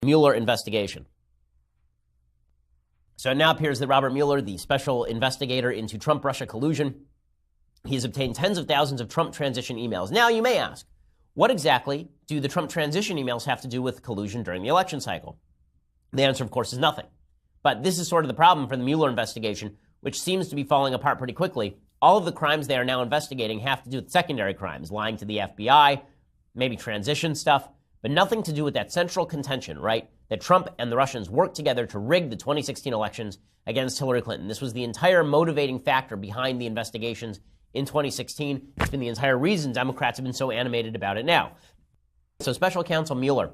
Mueller investigation. So it now appears that Robert Mueller, the special investigator into Trump-Russia collusion, he has obtained tens of thousands of Trump transition emails. Now, you may ask, what exactly do the Trump transition emails have to do with collusion during the election cycle? The answer, of course, is nothing. But this is sort of the problem for the Mueller investigation, which seems to be falling apart pretty quickly. All of the crimes they are now investigating have to do with secondary crimes, lying to the FBI, maybe transition stuff, but nothing to do with that central contention, right? That Trump and the Russians worked together to rig the 2016 elections against Hillary Clinton. This was the entire motivating factor behind the investigations in 2016. It's been the entire reason Democrats have been so animated about it now. So Special Counsel Mueller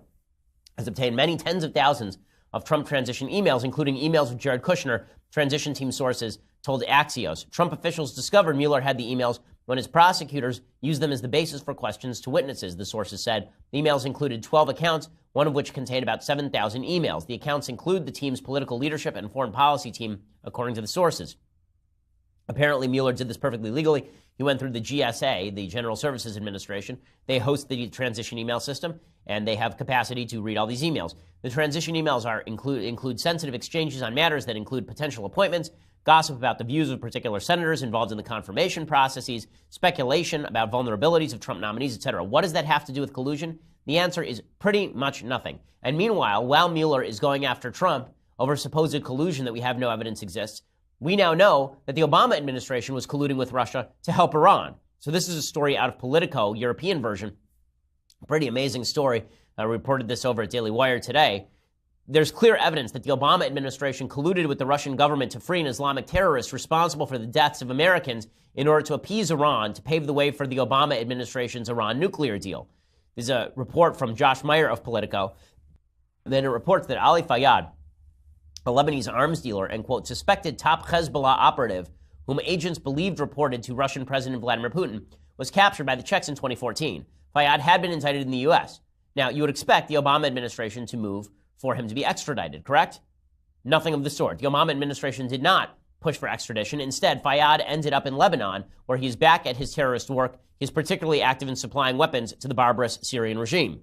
has obtained many tens of thousands of Trump transition emails, including emails with Jared Kushner, transition team sources told Axios. Trump officials discovered Mueller had the emails when his prosecutors used them as the basis for questions to witnesses, the sources said. The emails included 12 accounts, one of which contained about 7,000 emails. The accounts include the team's political leadership and foreign policy team, according to the sources. Apparently, Mueller did this perfectly legally. He went through the GSA, the General Services Administration. They host the transition email system, and they have capacity to read all these emails. The transition emails include sensitive exchanges on matters that include potential appointments, gossip about the views of particular senators involved in the confirmation processes, speculation about vulnerabilities of Trump nominees, etc. What does that have to do with collusion? The answer is pretty much nothing. And meanwhile, while Mueller is going after Trump over supposed collusion that we have no evidence exists, we now know that the Obama administration was colluding with Russia to help Iran. So this is a story out of Politico, European version. Pretty amazing story. I reported this over at Daily Wire today. There's clear evidence that the Obama administration colluded with the Russian government to free an Islamic terrorist responsible for the deaths of Americans in order to appease Iran to pave the way for the Obama administration's Iran nuclear deal. There's a report from Josh Meyer of Politico. Then it reports that Ali Fayyad, a Lebanese arms dealer and, quote, suspected top Hezbollah operative whom agents believed reported to Russian President Vladimir Putin, was captured by the Czechs in 2014. Fayyad had been indicted in the U.S. Now, you would expect the Obama administration to move for him to be extradited, correct? Nothing of the sort. The Obama administration did not push for extradition. Instead, Fayyad ended up in Lebanon, where he's back at his terrorist work. He's particularly active in supplying weapons to the barbarous Syrian regime.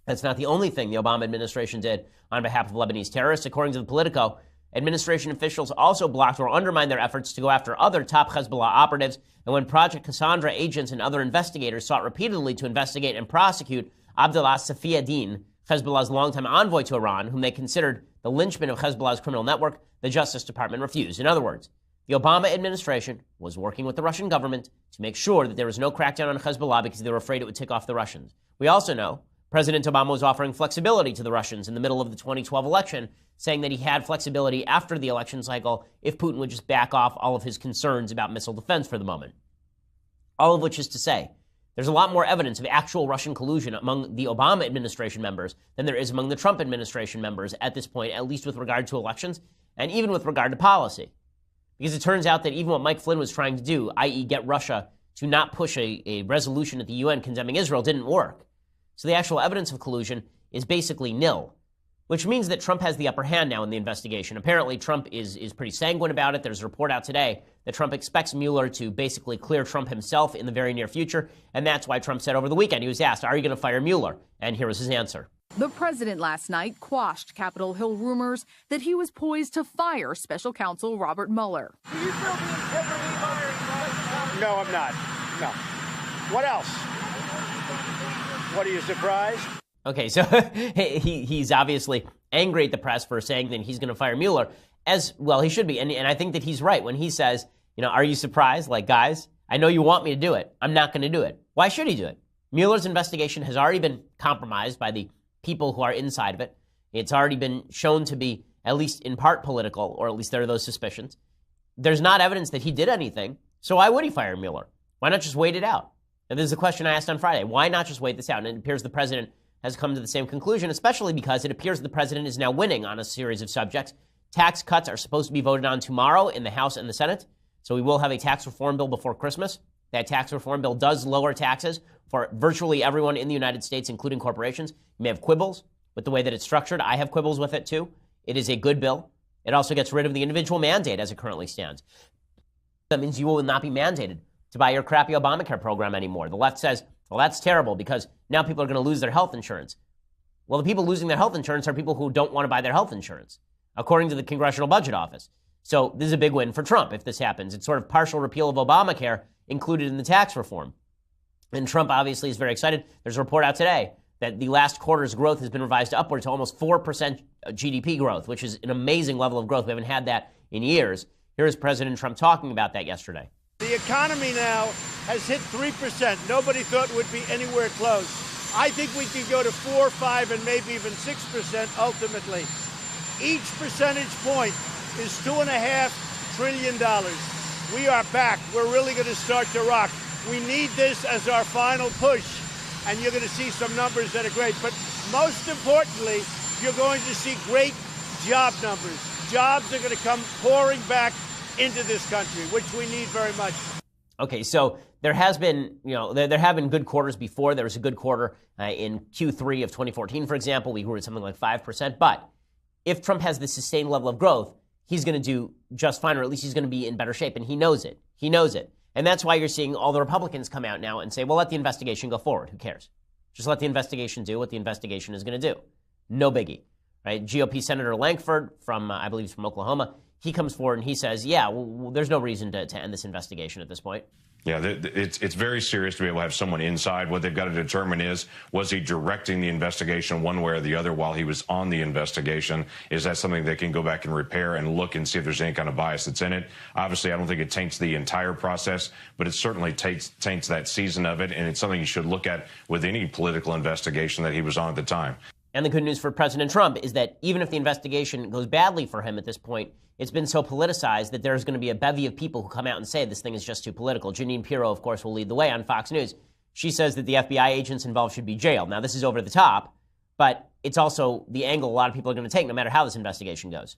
That's not the only thing the Obama administration did on behalf of Lebanese terrorists. According to the Politico, administration officials also blocked or undermined their efforts to go after other top Hezbollah operatives. And when Project Cassandra agents and other investigators sought repeatedly to investigate and prosecute Abdullah Safiaddin, Hezbollah's longtime envoy to Iran, whom they considered the linchpin of Hezbollah's criminal network, the Justice Department refused. In other words, the Obama administration was working with the Russian government to make sure that there was no crackdown on Hezbollah because they were afraid it would tick off the Russians. We also know President Obama was offering flexibility to the Russians in the middle of the 2012 election, saying that he had flexibility after the election cycle if Putin would just back off all of his concerns about missile defense for the moment. All of which is to say, there's a lot more evidence of actual Russian collusion among the Obama administration members than there is among the Trump administration members at this point, at least with regard to elections and even with regard to policy. Because it turns out that even what Mike Flynn was trying to do, i.e. get Russia to not push a resolution at the UN condemning Israel, didn't work. So the actual evidence of collusion is basically nil, which means that Trump has the upper hand now in the investigation. Apparently, Trump is pretty sanguine about it. There's a report out today that Trump expects Mueller to basically clear Trump himself in the very near future, and that's why Trump said over the weekend, he was asked, are you going to fire Mueller? And here was his answer. The president last night quashed Capitol Hill rumors that he was poised to fire special counsel Robert Mueller. Do you feel the integrity firing? No, I'm not. No. What else? What, are you surprised? Okay, so he's obviously angry at the press for saying that he's going to fire Mueller. As well, he should be. And I think that he's right when he says, are you surprised? Like, guys, I know you want me to do it. I'm not going to do it. Why should he do it? Mueller's investigation has already been compromised by the people who are inside of it. It's already been shown to be at least in part political, or at least there are those suspicions. There's not evidence that he did anything. So why would he fire Mueller? Why not just wait it out? And this is a question I asked on Friday. Why not just wait this out? And it appears the president has come to the same conclusion, especially because it appears the president is now winning on a series of subjects. Tax cuts are supposed to be voted on tomorrow in the House and the Senate. So we will have a tax reform bill before Christmas. That tax reform bill does lower taxes for virtually everyone in the United States, including corporations. You may have quibbles with the way that it's structured. I have quibbles with it, too. It is a good bill. It also gets rid of the individual mandate as it currently stands. That means you will not be mandated to buy your crappy Obamacare program anymore. The left says, well, that's terrible because now people are going to lose their health insurance. Well, the people losing their health insurance are people who don't want to buy their health insurance, according to the Congressional Budget Office. So this is a big win for Trump if this happens. It's sort of partial repeal of Obamacare included in the tax reform. And Trump obviously is very excited. There's a report out today that the last quarter's growth has been revised upward to almost 4% GDP growth, which is an amazing level of growth. We haven't had that in years. Here's President Trump talking about that yesterday. The economy now has hit 3%. Nobody thought it would be anywhere close. I think we could go to 4, 5, and maybe even 6% ultimately. Each percentage point is $2.5 trillion. We are back. We're really going to start to rock. We need this as our final push, and you're going to see some numbers that are great. But most importantly, you're going to see great job numbers. Jobs are going to come pouring back into this country, which we need very much. Okay, so there has been, there have been good quarters before. There was a good quarter in Q3 of 2014, for example. We grew at something like 5%. But if Trump has this sustained level of growth, he's going to do just fine, or at least he's going to be in better shape. And he knows it. He knows it. And that's why you're seeing all the Republicans come out now and say, well, let the investigation go forward. Who cares? Just let the investigation do what the investigation is going to do. No biggie, right? GOP Senator Lankford from, I believe he's from Oklahoma, he comes forward and he says, yeah, well, there's no reason to end this investigation at this point. Yeah, it's very serious to be able to have someone inside. What they've got to determine is, was he directing the investigation one way or the other while he was on the investigation? Is that something they can go back and repair and look and see if there's any kind of bias that's in it? Obviously, I don't think it taints the entire process, but it certainly taints that season of it, and it's something you should look at with any political investigation that he was on at the time. And the good news for President Trump is that even if the investigation goes badly for him at this point, it's been so politicized that there's going to be a bevy of people who come out and say this thing is just too political. Jeanine Pirro, of course, will lead the way on Fox News. She says that the FBI agents involved should be jailed. Now, this is over the top, but it's also the angle a lot of people are going to take no matter how this investigation goes.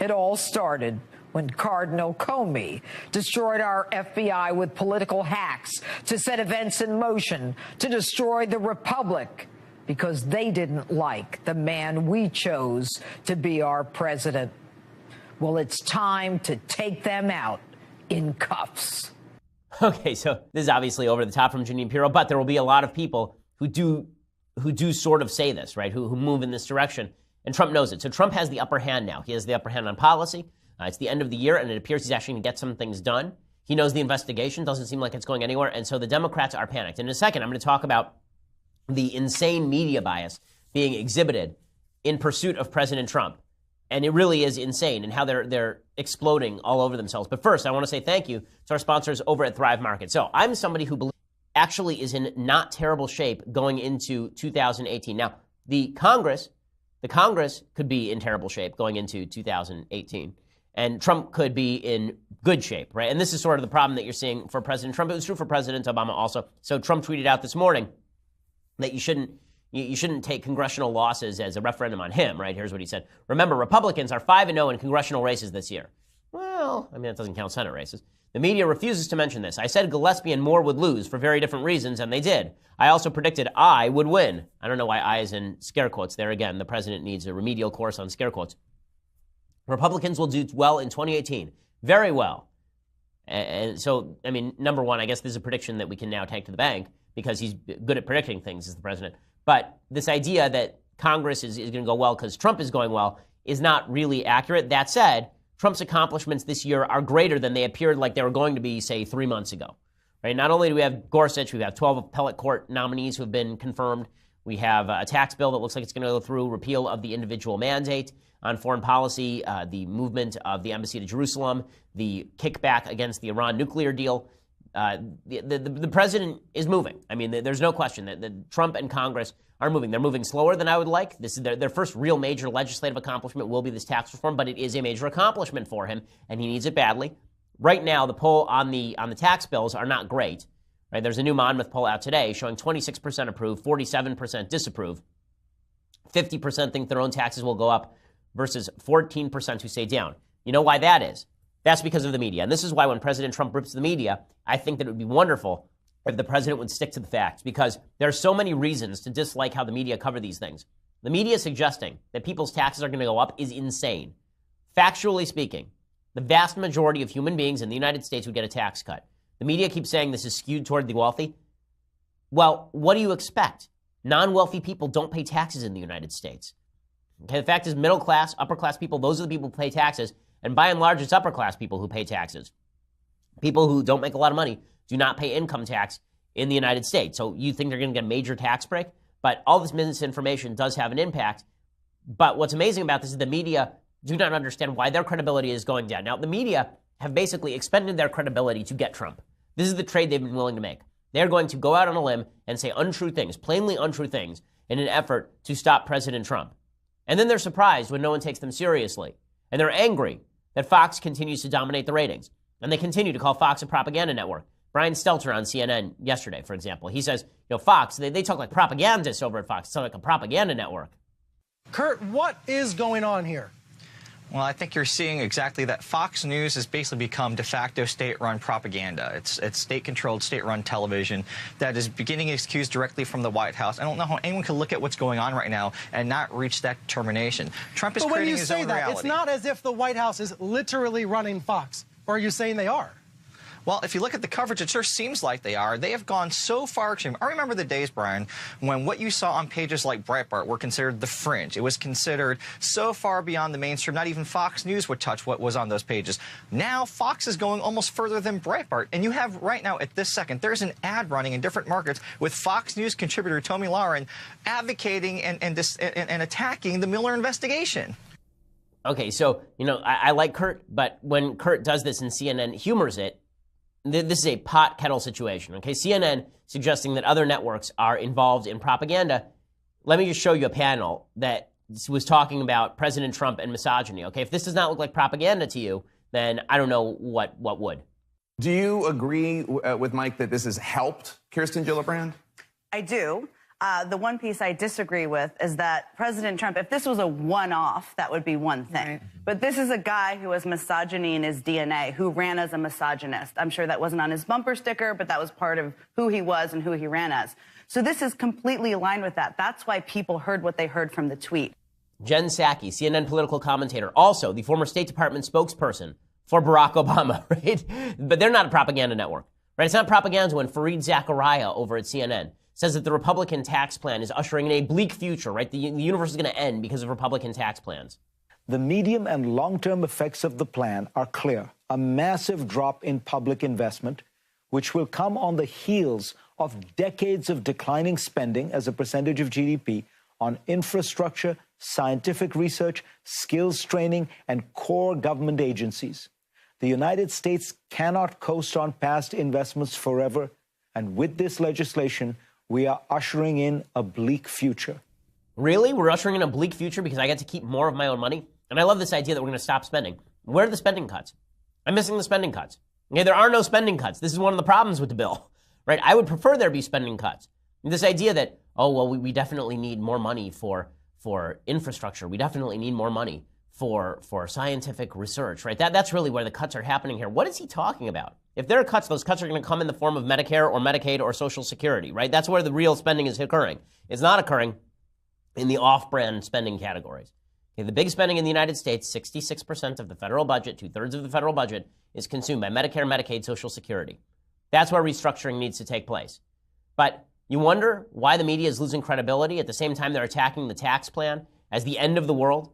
It all started when Cardinal Comey destroyed our FBI with political hacks to set events in motion to destroy the Republic because they didn't like the man we chose to be our president. Well, it's time to take them out in cuffs. Okay, so this is obviously over the top from Jeanine Pirro, but there will be a lot of people who do sort of say this, right, who move in this direction, and Trump knows it. So Trump has the upper hand now. He has the upper hand on policy. It's the end of the year, and it appears he's actually going to get some things done. He knows the investigation doesn't seem like it's going anywhere, and so the Democrats are panicked. In a second, I'm going to talk about the insane media bias being exhibited in pursuit of President Trump. And it really is insane, and how they're exploding all over themselves. But first, I want to say thank you to our sponsors over at Thrive Market. So I'm somebody who actually is in not terrible shape going into 2018. Now, the Congress could be in terrible shape going into 2018. And Trump could be in good shape, right? And this is sort of the problem that you're seeing for President Trump. It was true for President Obama also. So Trump tweeted out this morning that you shouldn't take congressional losses as a referendum on him, right? Here's what he said. Remember, Republicans are 5-0 in congressional races this year. Well, I mean, that doesn't count Senate races. The media refuses to mention this. I said Gillespie and Moore would lose for very different reasons, and they did. I also predicted I would win. I don't know why I is in scare quotes there again. The president needs a remedial course on scare quotes. Republicans will do well in 2018. Very well. And so, I mean, number one, I guess this is a prediction that we can now take to the bank because he's good at predicting things as the president. But this idea that Congress is going to go well because Trump is going well is not really accurate. That said, Trump's accomplishments this year are greater than they appeared like they were going to be, say, 3 months ago. Right? Not only do we have Gorsuch, we have 12 appellate court nominees who have been confirmed. We have a tax bill that looks like it's going to go through, repeal of the individual mandate on foreign policy, the movement of the embassy to Jerusalem, the kickback against the Iran nuclear deal. The president is moving. I mean, there's no question that Trump and Congress are moving. They're moving slower than I would like. This is their first real major legislative accomplishment will be this tax reform, but it is a major accomplishment for him, and he needs it badly. Right now, the poll on the tax bills are not great. Right? There's a new Monmouth poll out today showing 26% approve, 47% disapprove. 50% think their own taxes will go up versus 14% who say down. You know why that is? That's because of the media. And this is why when President Trump rips the media, I think that it would be wonderful if the president would stick to the facts, because there are so many reasons to dislike how the media cover these things. The media suggesting that people's taxes are going to go up is insane. Factually speaking, the vast majority of human beings in the United States would get a tax cut. The media keeps saying this is skewed toward the wealthy. Well, what do you expect? Non-wealthy people don't pay taxes in the United States. Okay, the fact is middle class, upper class people, those are the people who pay taxes. And by and large, it's upper class people who pay taxes. People who don't make a lot of money do not pay income tax in the United States. So you think they're going to get a major tax break? But all this misinformation does have an impact. But what's amazing about this is the media do not understand why their credibility is going down. Now, the media have basically expended their credibility to get Trump. This is the trade they've been willing to make. They're going to go out on a limb and say untrue things, plainly untrue things, in an effort to stop President Trump. And then they're surprised when no one takes them seriously. And they're angry that Fox continues to dominate the ratings. And they continue to call Fox a propaganda network. Brian Stelter on CNN yesterday, for example, he says, Fox, they talk like propagandists over at Fox. It's not like a propaganda network. Kurt, what is going on here? Well, I think you're seeing exactly that. Fox News has basically become de facto state-run propaganda. It's state-controlled, state-run television that is beginning its cues directly from the White House. I don't know how anyone can look at what's going on right now and not reach that determination. Trump is creating his own reality. But when you say that, it's not as if the White House is literally running Fox. Or are you saying they are? Well, if you look at the coverage, it sure seems like they are. They have gone so far extreme. I remember the days, Brian, when what you saw on pages like Breitbart were considered the fringe. It was considered so far beyond the mainstream, not even Fox News would touch what was on those pages. Now, Fox is going almost further than Breitbart. And you have right now, at this second, there's an ad running in different markets with Fox News contributor Tomi Lahren advocating and attacking the Mueller investigation. Okay, so, I like Kurt, but when Kurt does this and CNN humors it, this is a pot kettle situation, okay? CNN suggesting that other networks are involved in propaganda. Let me just show you a panel that was talking about President Trump and misogyny, okay? If this does not look like propaganda to you, then I don't know what would. Do you agree with Mike that this has helped Kirsten Gillibrand? I do. The one piece I disagree with is that President Trump, if this was a one-off, that would be one thing. Right. But this is a guy who has misogyny in his DNA, who ran as a misogynist. I'm sure that wasn't on his bumper sticker, but that was part of who he was and who he ran as. So this is completely aligned with that. That's why people heard what they heard from the tweet. Jen Psaki, CNN political commentator, also the former State Department spokesperson for Barack Obama, right? But they're not a propaganda network, right? It's not propaganda when Fareed Zakaria over at CNN says that the Republican tax plan is ushering in a bleak future, right? The universe is going to end because of Republican tax plans. The medium and long-term effects of the plan are clear. A massive drop in public investment, which will come on the heels of decades of declining spending as a percentage of GDP on infrastructure, scientific research, skills training, and core government agencies. The United States cannot coast on past investments forever, and with this legislation, we are ushering in a bleak future. Really? We're ushering in a bleak future because I get to keep more of my own money? And I love this idea that we're going to stop spending. Where are the spending cuts? I'm missing the spending cuts. Okay, there are no spending cuts. This is one of the problems with the bill, right? I would prefer there be spending cuts. And this idea that, we definitely need more money for infrastructure. We definitely need more money for scientific research, right? That's really where the cuts are happening here. What is he talking about? If there are cuts, those cuts are going to come in the form of Medicare or Medicaid or Social Security, right? That's where the real spending is occurring. It's not occurring in the off-brand spending categories. Okay, the big spending in the United States, 66% of the federal budget, 2/3 of the federal budget, is consumed by Medicare, Medicaid, Social Security. That's where restructuring needs to take place. But you wonder why the media is losing credibility at the same time they're attacking the tax plan as the end of the world?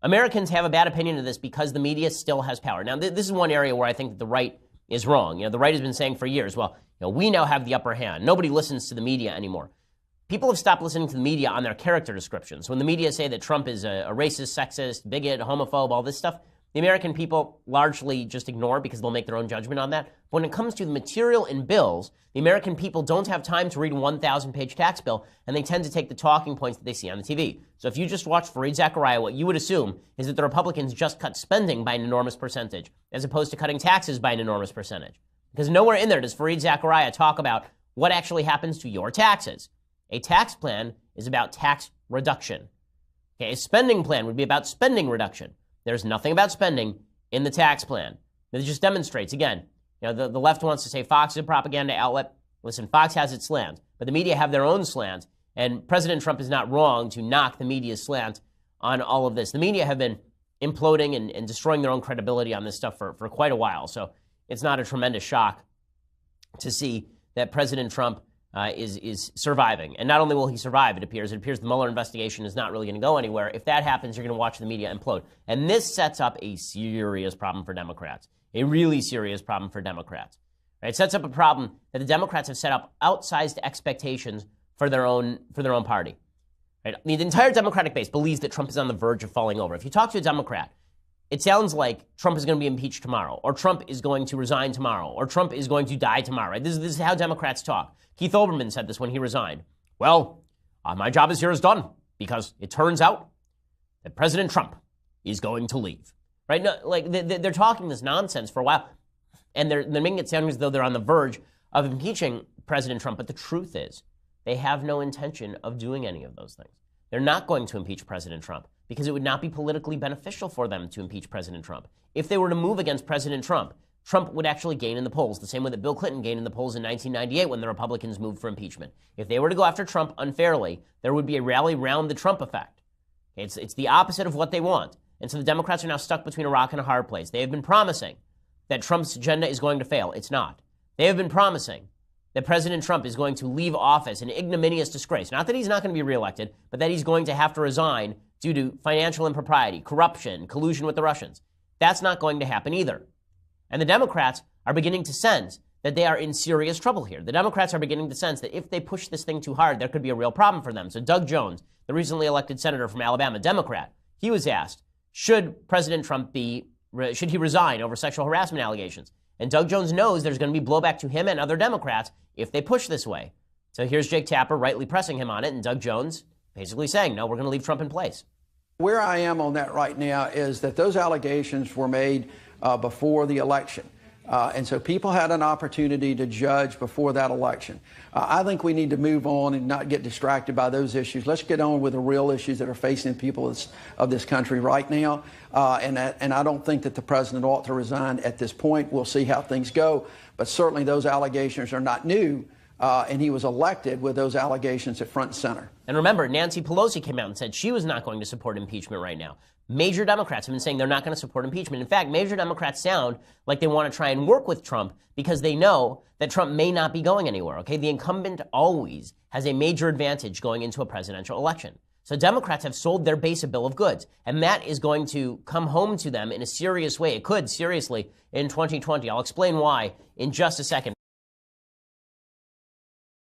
Americans have a bad opinion of this because the media still has power. Now, this is one area where I think that the right is wrong. The right has been saying for years, we now have the upper hand. Nobody listens to the media anymore. People have stopped listening to the media on their character descriptions. When the media say that Trump is a racist, sexist, bigot, homophobe, all this stuff, the American people largely just ignore because they'll make their own judgment on that. But when it comes to the material in bills, the American people don't have time to read a 1,000-page tax bill, and they tend to take the talking points that they see on the TV. So if you just watch Fareed Zakaria, what you would assume is that the Republicans just cut spending by an enormous percentage, as opposed to cutting taxes by an enormous percentage. Because nowhere in there does Fareed Zakaria talk about what actually happens to your taxes. A tax plan is about tax reduction. Okay, a spending plan would be about spending reduction. There's nothing about spending in the tax plan. It just demonstrates, again, the left wants to say Fox is a propaganda outlet. Listen, Fox has its slant, but the media have their own slant, and President Trump is not wrong to knock the media's slant on all of this. The media have been imploding and destroying their own credibility on this stuff for quite a while, so it's not a tremendous shock to see that President Trump is surviving. And not only will he survive, it appears the Mueller investigation is not really going to go anywhere. If that happens, you're going to watch the media implode. And this sets up a serious problem for Democrats, a really serious problem for Democrats. Right? It sets up a problem that the Democrats have set up outsized expectations for their own party. Right? The entire Democratic base believes that Trump is on the verge of falling over. If you talk to a Democrat, it sounds like Trump is going to be impeached tomorrow, or Trump is going to resign tomorrow, or Trump is going to die tomorrow. Right? This is how Democrats talk. Keith Olbermann said this when he resigned. Well, my job is done because it turns out that President Trump is going to leave. Right? No, like they're talking this nonsense for a while, and they're making it sound as though they're on the verge of impeaching President Trump. But the truth is, they have no intention of doing any of those things. They're not going to impeach President Trump because it would not be politically beneficial for them to impeach President Trump. If they were to move against President Trump, Trump would actually gain in the polls, the same way that Bill Clinton gained in the polls in 1998 when the Republicans moved for impeachment. If they were to go after Trump unfairly, there would be a rally round the Trump effect. It's the opposite of what they want. And so the Democrats are now stuck between a rock and a hard place. They have been promising that Trump's agenda is going to fail. It's not. They have been promising that President Trump is going to leave office in ignominious disgrace. Not that he's not going to be reelected, but that he's going to have to resign due to financial impropriety, corruption, collusion with the Russians. That's not going to happen either. And the Democrats are beginning to sense that they are in serious trouble here. The Democrats are beginning to sense that if they push this thing too hard, there could be a real problem for them. So Doug Jones, the recently elected senator from Alabama, Democrat, he was asked, should President Trump should he resign over sexual harassment allegations? And Doug Jones knows there's going to be blowback to him and other Democrats if they push this way. So here's Jake Tapper rightly pressing him on it, and Doug Jones basically saying, no, we're going to leave Trump in place. Where I am on that right now is that those allegations were made before the election. And so people had an opportunity to judge before that election. I think we need to move on and not get distracted by those issues. Let's get on with the real issues that are facing people of this country right now. And I don't think that the president ought to resign at this point. We'll see how things go. But certainly those allegations are not new. And he was elected with those allegations at front and center. And remember, Nancy Pelosi came out and said she was not going to support impeachment right now. Major Democrats have been saying they're not going to support impeachment. In fact, major Democrats sound like they want to try and work with Trump because they know that Trump may not be going anywhere, okay? The incumbent always has a major advantage going into a presidential election. So Democrats have sold their base a bill of goods, and that is going to come home to them in a serious way. It could, seriously, in 2020. I'll explain why in just a second.